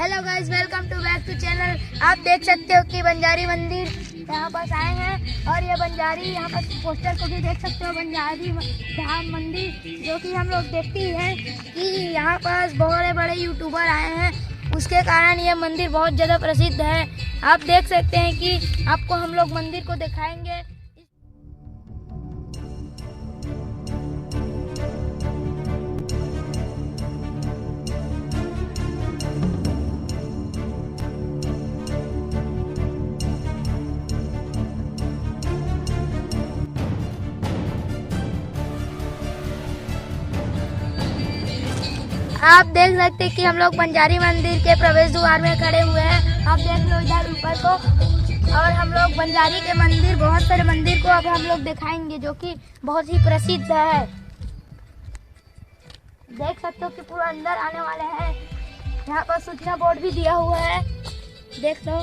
Hello guys, welcome to back to channel. आप देख सकते हो कि बंजारी मंदिर यहाँ पास आए हैं और ये बंजारी यहाँ पर पोस्टर को भी देख सकते हो, बंजारी धाम मंदिर, जो कि हम लोग देखते ही हैं कि यहाँ पास बहुत बड़े यूट्यूबर आए हैं, उसके कारण ये मंदिर बहुत ज़्यादा प्रसिद्ध है। आप देख सकते हैं कि आपको हम लोग मंदिर को दिखाएंगे। आप देख सकते हैं कि हम लोग बंजारी मंदिर के प्रवेश द्वार में खड़े हुए हैं। आप देख लो इधर ऊपर को, और हम लोग बंजारी के मंदिर, बहुत सारे मंदिर को अब हम लोग दिखाएंगे जो कि बहुत ही प्रसिद्ध है। देख सकते हो कि पूरा अंदर आने वाले हैं। यहाँ पर सूचना बोर्ड भी दिया हुआ है, देख लो।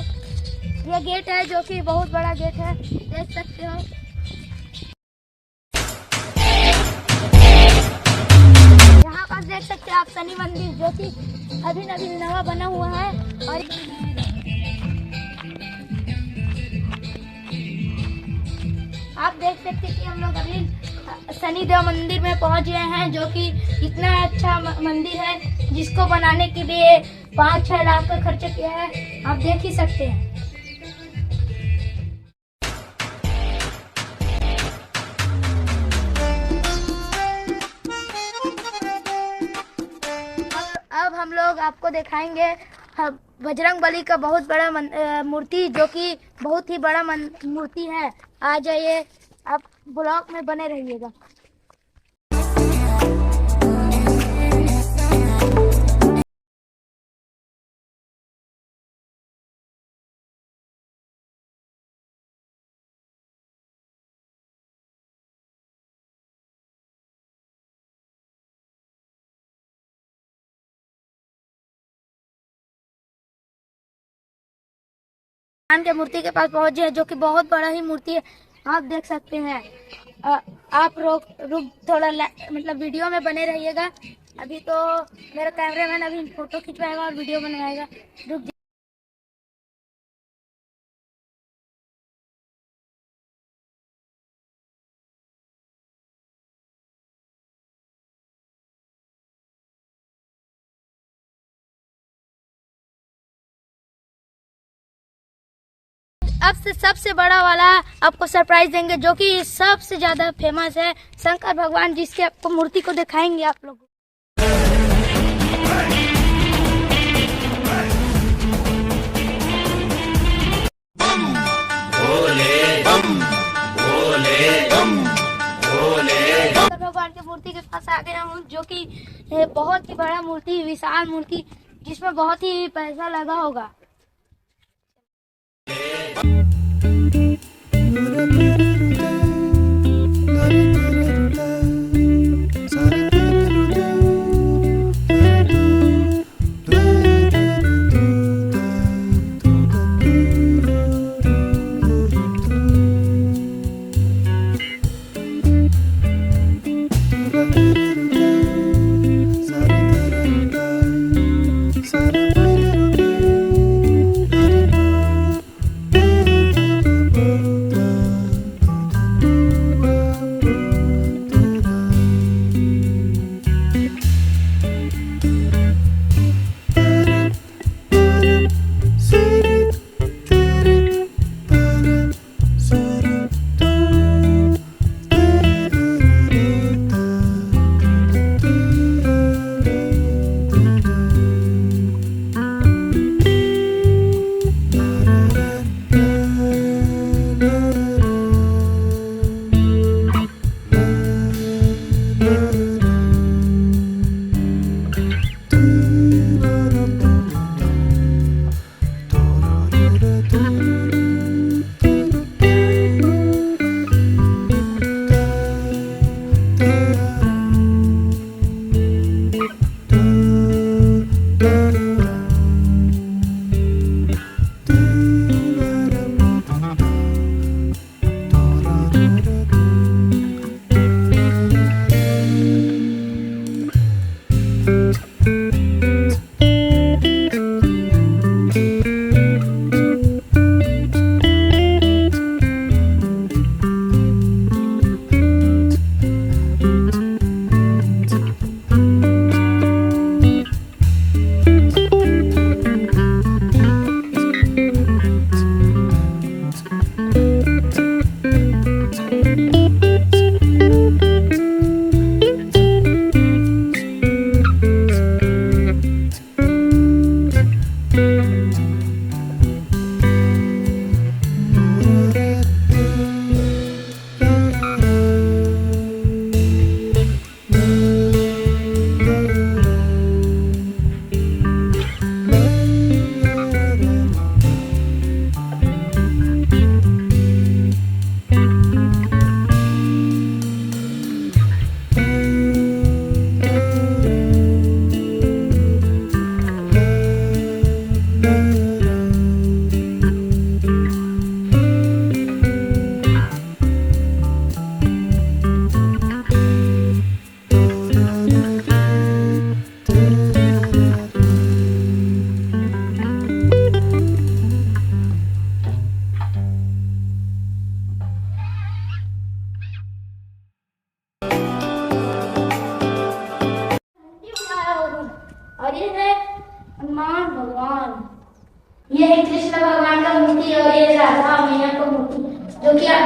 ये गेट है जो कि बहुत बड़ा गेट है, देख सकते हो। देख सकते हैं आप शनि मंदिर, जो कि अभी नवा बना हुआ है। और आप देख सकते हैं कि हम लोग अभी शनिदेव मंदिर में पहुंच गए हैं, जो कि इतना अच्छा मंदिर है जिसको बनाने के लिए 5-6 लाख का खर्च किया है। आप देख ही सकते हैं। अब हम लोग आपको दिखाएंगे बजरंगबली का बहुत बड़ा मूर्ति, जो कि बहुत ही बड़ा मूर्ति है। आ जाइए, आप ब्लॉग में बने रहिएगा। भगवान के मूर्ति के पास पहुंचे हैं, जो कि बहुत बड़ा ही मूर्ति है। आप देख सकते हैं। आप रुक थोड़ा मतलब वीडियो में बने रहिएगा। अभी तो मेरा कैमरामैन अभी फोटो खिंचवाएगा और वीडियो बनवाएगा। रुक। अब से सबसे बड़ा वाला आपको सरप्राइज देंगे, जो कि सबसे ज्यादा फेमस है, शंकर भगवान, जिसके आपको मूर्ति को दिखाएंगे आप लोग। शंकर भगवान की मूर्ति के पास आ गए हम, जो कि बहुत ही बड़ा मूर्ति, विशाल मूर्ति, जिसमें बहुत ही पैसा लगा होगा।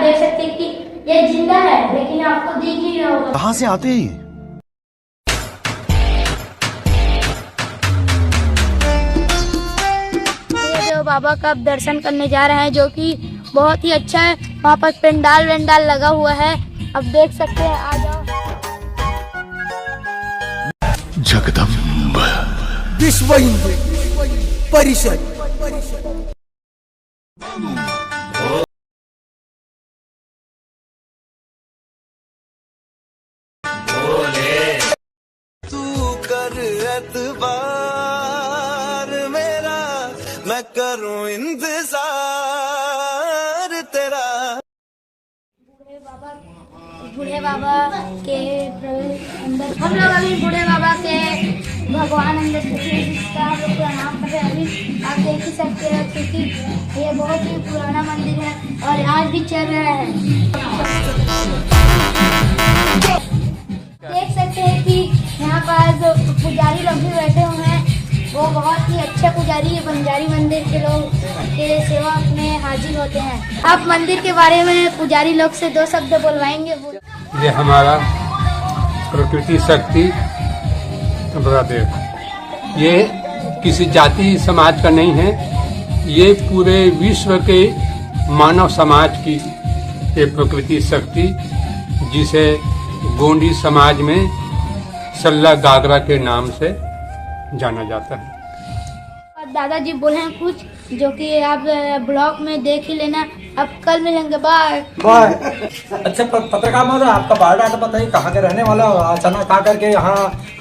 देख सकते हैं कि ये जिंदा है, लेकिन आपको दिख ही रहा होगा। कहाँ से आते हैं? ये बाबा का अब दर्शन करने जा रहे हैं, जो कि बहुत ही अच्छा है। वहाँ पर पेंडाल वेंडाल लगा हुआ है, अब देख सकते हैं। आ जाओ। जगदम्ब विश्व हिंदू परिषद। तू कर एतबार मेरा, मैं करूं इंतजार तेरा। बूढ़े बाबा के अंदर हम लोग अभी बूढ़े बाबा के भगवान अंदर जिसका हम लोग प्रणाम कर रहे हैं। अभी आप देख ही सकते हैं, क्योंकि ये बहुत ही पुराना मंदिर है और आज भी चल रहा है। देख सकते हैं कि यहाँ पर जो पुजारी लोग भी बैठे हुए हैं, वो बहुत ही अच्छे पुजारी बंजारी मंदिर के लोग के सेवा में हाजिर होते हैं। आप मंदिर के बारे में पुजारी लोग से 2 शब्द बोलवाएंगे। ये हमारा प्रकृति शक्ति ब्रदेव, ये किसी जाति समाज का नहीं है, ये पूरे विश्व के मानव समाज की ये प्रकृति शक्ति, जिसे गोंडी समाज में सल्ला गागरा के नाम से जाना जाता है। दादाजी बोले हैं कुछ, जो कि आप ब्लॉग में देख ही लेना। अब कल मिलेंगे, बाय बाय। अच्छा पत्रकार महोदय, आपका बायोडाटा बताइए, कहाँ के रहने वाला? अचानक आकर के यहाँ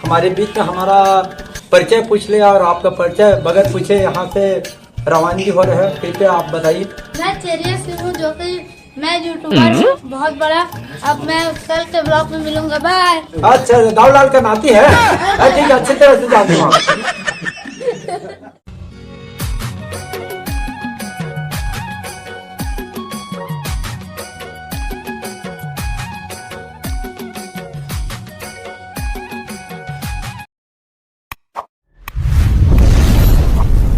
हमारे बीच में हमारा परिचय पूछ लिया और आपका परिचय बगैर पूछे यहाँ से रवानगी हो रहे हैं। कृपया आप बताइए। मैं चेरिया सिंह हूँ, जो कि मैं यूट्यूबर हूँ बहुत बड़ा। अब मैं कल के ब्लॉग में मिलूंगा, बाय। अच्छा, दाऊ लाल का नाती है? ठीक है, अच्छी तरह से जानती हूँ।